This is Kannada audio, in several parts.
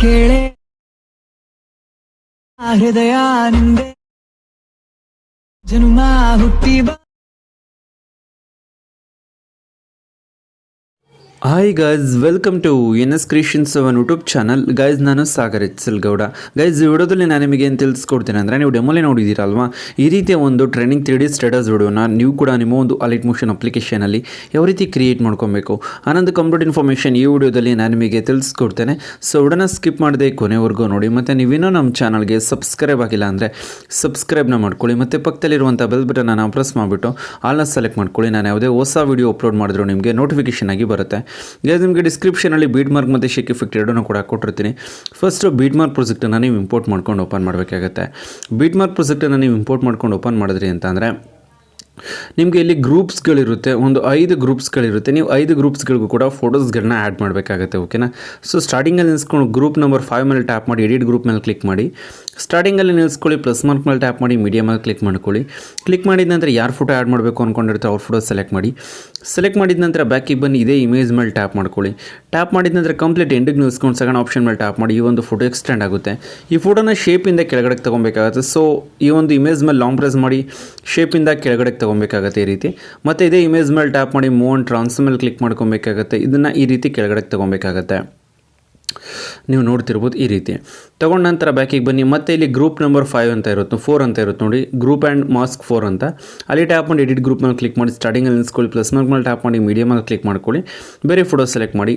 ಕೇಳೆ ಹೃದಯ ನಿಂದೆ ಜನುಮ ಹುಟ್ಟಿ hi guys, welcome to NS creations ಅವನ್ ಯೂಟ್ಯೂಬ್ ಚಾನಲ್. ಗೈಸ್, ನಾನು ಸಾಗರ್ ಗೌಡ. ಗೈಸ್, ಈ ವಿಡಿಯೋದಲ್ಲಿ ನಾನು ನಿಮಗೆ ಏನು ತಿಳಿಸ್ಕೊಡ್ತೀನಿ ಅಂದರೆ, ನೀವು ಡೆಮೋಲಿ ನೋಡಿದ್ದೀರಲ್ವಾ, ಈ ರೀತಿಯ ಒಂದು ಟ್ರೆಂಡಿಂಗ್ 3D ಸ್ಟೇಟಸ್ ವಿಡಿಯೋನ ನೀವು ಕೂಡ ನಿಮ್ಮ ಒಂದು ಅಲೈಟ್ ಮೋಷನ್ ಅಪ್ಲಿಕೇಶನಲ್ಲಿ ಯಾವ ರೀತಿ ಕ್ರಿಯೇಟ್ ಮಾಡ್ಕೊಬೇಕು ಅನ್ನೋದು ಕಂಪ್ಲೀಟ್ ಇನ್ಫಾರ್ಮೇಷನ್ ಈ ವಿಡಿಯೋದಲ್ಲಿ ನಾನು ನಿಮಗೆ ತಿಳಿಸ್ಕೊಡ್ತೇನೆ. ಸೊ ವಿಡಿಯೋನ ಸ್ಕಿಪ್ ಮಾಡದೆ ಕೊನೆವರೆಗೂ ನೋಡಿ. ಮತ್ತು ನೀವಿನ್ನೂ ನಮ್ಮ ಚಾನಲ್ಗೆ ಸಬ್ಸ್ಕ್ರೈಬ್ ಆಗಿಲ್ಲ ಅಂದರೆ ಸಬ್ಸ್ಕ್ರೈಬ್ನ ಮಾಡ್ಕೊಳ್ಳಿ. ಮತ್ತು ಪಕ್ಕದಲ್ಲಿರುವಂಥ ಬೆಲ್ ಬಟನ್ನ ಪ್ರೆಸ್ ಮಾಡಿಬಿಟ್ಟು ಆಲ್ನ ಸೆಲೆಕ್ಟ್ ಮಾಡ್ಕೊಳ್ಳಿ. ನಾನು ಯಾವುದೇ ಹೊಸ ವಿಡಿಯೋ ಅಪ್ಲೋಡ್ ಮಾಡಿದ್ರು ನಿಮಗೆ ನೋಟಿಫಿಕೇಶನ್ ಆಗಿ ಬರುತ್ತೆ. ಗೈಸ್, ನಿಮಗೆ ಡಿಸ್ಕ್ರಿಪ್ಷನಲ್ಲಿ ಬೀಟ್ ಮಾರ್ಕ್ ಮತ್ತು ಶೇಕ್ ಎಫೆಕ್ಟ್ ಎರಡನ್ನೂ ಕೂಡ ಕೊಟ್ಟಿರ್ತೀನಿ. ಫಸ್ಟು ಬೀಟ್ ಮಾರ್ಕ್ ಪ್ರಾಜೆಕ್ಟನ್ನು ನೀವು ಇಂಪೋರ್ಟ್ ಮಾಡ್ಕೊಂಡು ಓಪನ್ ಮಾಡಬೇಕಾಗುತ್ತೆ. ಬೀಟ್ ಮಾರ್ಕ್ ಪ್ರಾಜೆಕ್ಟನ್ನು ನೀವು ಇಂಪೋರ್ಟ್ ಮಾಡ್ಕೊಂಡು ಓಪನ್ ಮಾಡಿದ್ರಿ ಅಂತಂದರೆ ನಿಮಗೆ ಇಲ್ಲಿ ಗ್ರೂಪ್ಸ್ಗಳಿರುತ್ತೆ, ಒಂದು 5 ಗ್ರೂಪ್ಸ್ಗಳಿರುತ್ತೆ. ನೀವು 5 ಗ್ರೂಪ್ಸ್ಗಳಿಗೂ ಕೂಡ ಫೋಟೋಸ್ಗಳನ್ನ ಆ್ಯಡ್ ಮಾಡಬೇಕಾಗುತ್ತೆ. ಓಕೆನಾ? ಸೊ ಸ್ಟಾರ್ಟಿಂಗಲ್ಲಿ ನಿಲ್ಸ್ಕೊಂಡು ಗ್ರೂಪ್ ನಂಬರ್ 5 ಮೇಲೆ ಟ್ಯಾಪ್ ಮಾಡಿ, ಎಡಿಟ್ ಗ್ರೂಪ್ ಮೇಲೆ ಕ್ಲಿಕ್ ಮಾಡಿ. ಸ್ಟಾರ್ಟಿಂಗಲ್ಲಿ ನಿಲ್ಸ್ಕೊಳ್ಳಿ, ಪ್ಲಸ್ ಮಾರ್ಕ್ ಮೇಲೆ ಟ್ಯಾಪ್ ಮಾಡಿ, ಮೀಡಿಯಾ ಮೇಲೆ ಕ್ಲಿಕ್ ಮಾಡ್ಕೊಳ್ಳಿ. ಕ್ಲಿಕ್ ಮಾಡಿದ ನಂತರ ಯಾರು ಫೋಟೋ ಆ್ಯಡ್ ಮಾಡಬೇಕು ಅಂದ್ಕೊಂಡಿರ್ತಾರೆ ಅವ್ರ ಫೋಟೋ ಸೆಲೆಕ್ಟ್ ಮಾಡಿ. ಸೆಲೆಕ್ಟ್ ಮಾಡಿದ ನಂತರ ಬ್ಯಾಕಿಗೆ ಬನ್ನಿ, ಇದೇ ಇಮೇಜ್ ಮೇಲೆ ಟ್ಯಾಪ್ ಮಾಡ್ಕೊಳ್ಳಿ. ಟ್ಯಾಪ್ ಮಾಡಿದ ನಂತರ ಕಂಪ್ಲೀಟ್ ಎಂಡಿಗೆ ನಿಲ್ಸ್ಕೊಂಡು ಸೆಕೆಂಡ್ ಆಪ್ಷನ್ ಮೇಲೆ ಟ್ಯಾಪ್ ಮಾಡಿ. ಈ ಒಂದು ಫೋಟೋ ಎಕ್ಸ್ಟೆಂಡ್ ಆಗುತ್ತೆ. ಈ ಫೋಟೋನ ಶೇಪಿಂದ ಕೆಳಗಡೆ ತೊಗೊಬೇಕಾಗುತ್ತೆ. ಸೊ ಈ ಒಂದು ಇಮೇಜ್ ಮೇಲೆ ಲಾಂಗ್ ಪ್ರೆಸ್ ಮಾಡಿ ಶೇಪಿಂದ ಕೆಳಗಡೆ ತೊಗೊಬೇಕಾಗುತ್ತೆ ಈ ರೀತಿ. ಮತ್ತು ಇದೇ ಇಮೇಜ್ ಮೇಲೆ ಟ್ಯಾಪ್ ಮಾಡಿ ಮೂವ್ ಆನ್ ಟ್ರಾನ್ಸ್ ಮೇಲೆ ಕ್ಲಿಕ್ ಮಾಡ್ಕೊಬೇಕಾಗುತ್ತೆ. ಇದನ್ನು ಈ ರೀತಿ ಕೆಳಗಡೆ ತೊಗೊಬೇಕಾಗತ್ತೆ. ನೀವು ನೋಡ್ತಿರ್ಬೋದು ಈ ರೀತಿ ತೊಗೊಂಡ ನಂತರ ಬ್ಯಾಕಿಗೆ ಬನ್ನಿ. ಮತ್ತೆ ಇಲ್ಲಿ ಗ್ರೂಪ್ ನಂಬರ್ 5 ಅಂತ ಇರುತ್ತೆ, 4 ಅಂತ ಇರುತ್ತೆ ನೋಡಿ, ಗ್ರೂಪ್ ಆ್ಯಂಡ್ ಮಾಸ್ಕ್ 4 ಅಂತ. ಅಲ್ಲಿ ಟ್ಯಾಪ್ ಮಾಡಿ ಎಡಿಟ್ ಗ್ರೂಪ್ ಮೇಲೆ ಕ್ಲಿಕ್ ಮಾಡಿ, ಸ್ಟಾರ್ಟಿಂಗಲ್ಲಿ ನಿಲ್ಸ್ಕೊಳ್ಳಿ, ಪ್ಲಸ್ ಮಾರ್ಕ್ ಮೇಲೆ ಟ್ಯಾಪ್ ಮಾಡಿ, ಮೀಡಿಯಾ ಮೇಲೆ ಕ್ಲಿಕ್ ಮಾಡ್ಕೊಳ್ಳಿ. ಬೇರೆ ಫೋಟೋ ಸೆಲೆಕ್ಟ್ ಮಾಡಿ.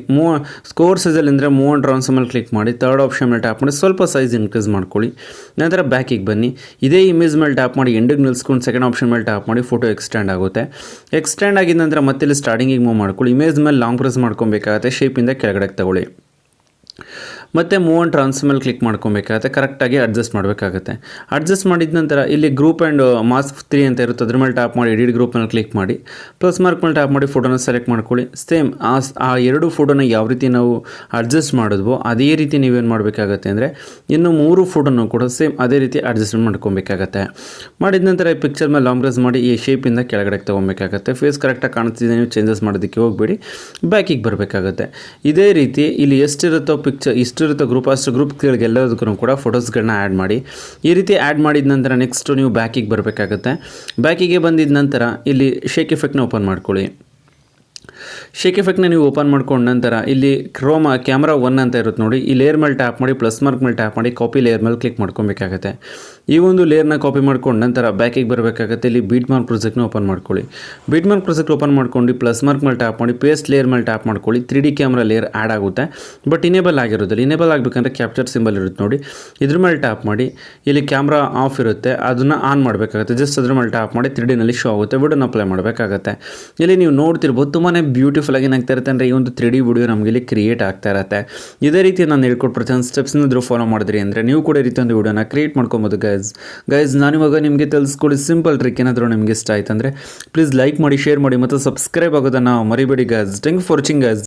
ಸ್ಕೋರ್ ಸೈಜಲ್ಲಿ ಅಂದರೆ ಮೂವ್ ಆನ್ ಟ್ರಾನ್ಸ್ ಮೇಲೆ ಕ್ಲಿಕ್ ಮಾಡಿ, ಥರ್ಡ್ ಆಪ್ಷನ್ ಮೇಲೆ ಟ್ಯಾಪ್ ಮಾಡಿ ಸ್ವಲ್ಪ ಸೈಜ್ ಇನ್ಕ್ರೀಸ್ ಮಾಡ್ಕೊಳ್ಳಿ. ನಂತರ ಬ್ಯಾಕಿಗೆ ಬನ್ನಿ, ಇದೇ ಇಮೇಜ್ ಮೇಲೆ ಟ್ಯಾಪ್ ಮಾಡಿ ಎಂಡಿಗೆ ನಿಲ್ಸ್ಕೊಂಡು ಸೆಕೆಂಡ್ ಆಪ್ಷನ್ ಮೇಲೆ ಟ್ಯಾಪ್ ಮಾಡಿ, ಫೋಟೋ ಎಕ್ಸ್ಟೆಂಡ್ ಆಗುತ್ತೆ. ಎಕ್ಸ್ಟೆಂಡ್ ಆಗಿದ ನಂತರ ಮತ್ತೆ ಇಲ್ಲಿ ಸ್ಟಾರ್ಟಿಂಗಿಗೆ ಮೂವ್ ಮಾಡ್ಕೊಳ್ಳಿ. ಇಮೇಜ್ ಮೇಲೆ ಲಾಂಗ್ ಪ್ರೆಸ್ ಮಾಡ್ಕೊಬೇಕಾಗುತ್ತೆ, ಶೇಪಿಂದ ಕೆಳಗಡೆ ತಗೊಳ್ಳಿ. ಮತ್ತು ಮೂವ್ ಆನ್ ಟ್ರಾನ್ಸ್ ಮೇಲೆ ಕ್ಲಿಕ್ ಮಾಡ್ಕೊಬೇಕಾಗುತ್ತೆ. ಕರೆಕ್ಟಾಗಿ ಅಡ್ಜಸ್ಟ್ ಮಾಡಬೇಕಾಗುತ್ತೆ. ಅಡ್ಜಸ್ಟ್ ಮಾಡಿದ ನಂತರ ಇಲ್ಲಿ ಗ್ರೂಪ್ ಆ್ಯಂಡ್ ಮಾಸ್ಕ್ 3 ಅಂತ ಇರುತ್ತೆ, ಅದ್ರ ಮೇಲೆ ಟ್ಯಾಪ್ ಮಾಡಿ ಎಡಿಟ್ ಗ್ರೂಪ್ ಮೇಲೆ ಕ್ಲಿಕ್ ಮಾಡಿ, ಪ್ಲಸ್ ಮಾರ್ಕ್ ಮೇಲೆ ಟ್ಯಾಪ್ ಮಾಡಿ ಫೋಟೋನ ಸೆಲೆಕ್ಟ್ ಮಾಡ್ಕೊಳ್ಳಿ. ಸೇಮ್ ಆ ಎರಡು ಫೋಟೋನ ಯಾವ ರೀತಿ ನಾವು ಅಡ್ಜಸ್ಟ್ ಮಾಡಿದ್ವೋ ಅದೇ ರೀತಿ ನೀವೇನು ಮಾಡಬೇಕಾಗತ್ತೆ ಅಂದರೆ ಇನ್ನು 3 ಫೋಟೋನೂ ಕೂಡ ಸೇಮ್ ಅದೇ ರೀತಿ ಅಡ್ಜಸ್ಟ್ಮೆಂಟ್ ಮಾಡ್ಕೊಬೇಕಾಗತ್ತೆ. ಮಾಡಿದ ನಂತರ ಈ ಪಿಕ್ಚರ್ ಮೇಲೆ ಲಾಂಗ್ ಪ್ರೆಸ್ ಮಾಡಿ ಈ ಶೇಪಿಂದ ಕೆಳಗಡೆ ತೊಗೊಬೇಕಾಗತ್ತೆ. ಫೇಸ್ ಕರೆಕ್ಟಾಗಿ ಕಾಣಿಸ್ತಿದೆ, ನೀವು ಚೇಂಜಸ್ ಮಾಡೋದಕ್ಕೆ ಹೋಗಬೇಡಿ, ಬ್ಯಾಕಿಗೆ ಬರಬೇಕಾಗತ್ತೆ. ಇದೇ ರೀತಿ ಇಲ್ಲಿ ಎಷ್ಟಿರುತ್ತೋ ಪಿಕ್ಚರ್ ಇಷ್ಟಿರುತ್ತೋ ಗ್ರೂಪ್ ಅಷ್ಟು ಗ್ರೂಪ್ಗಳಿಗೆ ಎಲ್ಲದಕ್ಕೂ ಕೂಡ ಫೋಟೋಸ್ಗಳನ್ನ ಆ್ಯಡ್ ಮಾಡಿ. ಈ ರೀತಿ ಆ್ಯಡ್ ಮಾಡಿದ ನಂತರ ನೆಕ್ಸ್ಟು ನೀವು ಬ್ಯಾಕಿಗೆ ಬರಬೇಕಾಗತ್ತೆ. ಬ್ಯಾಕಿಗೆ ಬಂದಿದ್ದ ನಂತರ ಇಲ್ಲಿ ಶೇಕ್ ಎಫೆಕ್ಟ್ನ ಓಪನ್ ಮಾಡ್ಕೊಳ್ಳಿ. ಶೇಕ್ ಎಫೆಕ್ಟ್ನ ನೀವು ಓಪನ್ ಮಾಡ್ಕೊಂಡ ನಂತರ ಇಲ್ಲಿ ಕ್ಯಾಮ್ರಾ 1 ಅಂತ ಇರುತ್ತೆ ನೋಡಿ, ಈ ಲೇಯರ್ ಮೇಲೆ ಟ್ಯಾಪ್ ಮಾಡಿ, ಪ್ಲಸ್ ಮಾರ್ಕ್ ಮೇಲೆ ಟ್ಯಾಪ್ ಮಾಡಿ, ಕಾಪಿ ಲೇಯರ್ ಮೇಲೆ ಕ್ಲಿಕ್ ಮಾಡ್ಕೊಬೇಕಾಗತ್ತೆ. ಈ ಒಂದು ಲೇಯರ್ನ ಕಾಪಿ ಮಾಡ್ಕೊಂಡು ನಂತರ ಬ್ಯಾಕಿಗೆ ಬರಬೇಕಾಗತ್ತೆ. ಇಲ್ಲಿ ಬೀಟ್ ಮಾರ್ಕ್ ಪ್ರಾಜೆಕ್ಟ್ನ ಓಪನ್ ಮಾಡ್ಕೊಳ್ಳಿ. ಬೀಟ್ ಮಾರ್ಕ್ ಪ್ರಾಜೆಕ್ಟ್ ಓಪನ್ ಮಾಡ್ಕೊಂಡು ಪ್ಲಸ್ ಮಾರ್ಕ್ ಮೇಲೆ ಟ್ಯಾಪ್ ಮಾಡಿ, ಪೇಸ್ಟ್ ಲೇಯರ್ ಮೇಲೆ ಟ್ಯಾಪ್ ಮಾಡ್ಕೊಳ್ಳಿ. 3D ಕ್ಯಾಮ್ರಾ ಲೇಯರ್ ಆ್ಯಡ್ ಆಗುತ್ತೆ, ಬಟ್ ಇನೇಬಲ್ ಆಗಿರೋದಿಲ್ಲ. ಇನೇಬಲ್ ಆಗಬೇಕಂದ್ರೆ ಕ್ಯಾಪ್ಚರ್ ಸಿಂಬಲ್ ಇರುತ್ತೆ ನೋಡಿ, ಇದ್ರ ಮೇಲೆ ಟ್ಯಾಪ್ ಮಾಡಿ. ಇಲ್ಲಿ ಕ್ಯಾಮ್ರಾ ಆಫ್ ಇರುತ್ತೆ, ಅದನ್ನು ಆನ್ ಮಾಡಬೇಕಾಗುತ್ತೆ. ಜಸ್ಟ್ ಅದ್ರ ಮೇಲೆ ಟ್ಯಾಪ್ ಮಾಡಿ 3Dನಲ್ಲಿ ಶೋ ಆಗುತ್ತೆ. ವಿಡಿಯೋನ ಅಪ್ಲೈ ಮಾಡಬೇಕಾಗತ್ತೆ. ಇಲ್ಲಿ ನೀವು ನೋಡ್ತಿರ್ಬೋದು ತುಂಬಾ ಬ್ಯೂಟಿಫುಲ್ ಆಗಿ ಏನಾಗ್ತಾ ಇರುತ್ತೆ ಅಂದರೆ ಈ ಒಂದು 3D ವಿಡಿಯೋ ನಮಗೆ ಇಲ್ಲಿ ಕ್ರಿಯೇಟ್ ಆಗ್ತಾ ಇರುತ್ತೆ. ಇದೇ ರೀತಿ ನಾನು ಹೇಳ್ಕೊಟ್ಟು ಪ್ರತಿಯೊಂದು ಸ್ಟೆಪ್ಸ್ನ ಇದ್ರೂ ಫಾಲೋ ಮಾಡಿದ್ರಿ ಅಂದರೆ ನೀವು ಕೂಡ ಈ ರೀತಿ ಒಂದು ವಿಡಿಯೋನ ಕ್ರಿಯೇಟ್ ಮಾಡ್ಕೊಬೋದು. ಗೈಸ್ ನಾನಿವಾಗ ನಿಮಗೆ ತಿಳಿಸ್ಕೊಡಿ ಸಿಂಪಲ್ ಟ್ರಿಕ್. ಏನಾದರೂ ನಿಮಗೆ ಇಷ್ಟ ಆಯ್ತು ಅಂದರೆ ಪ್ಲೀಸ್ ಲೈಕ್ ಮಾಡಿ, ಶೇರ್ ಮಾಡಿ ಮತ್ತು ಸಬ್ಸ್ಕ್ರೈಬ್ ಆಗೋದನ್ನು ಮರಿಬೇಡಿ guys. Thank you for watching guys.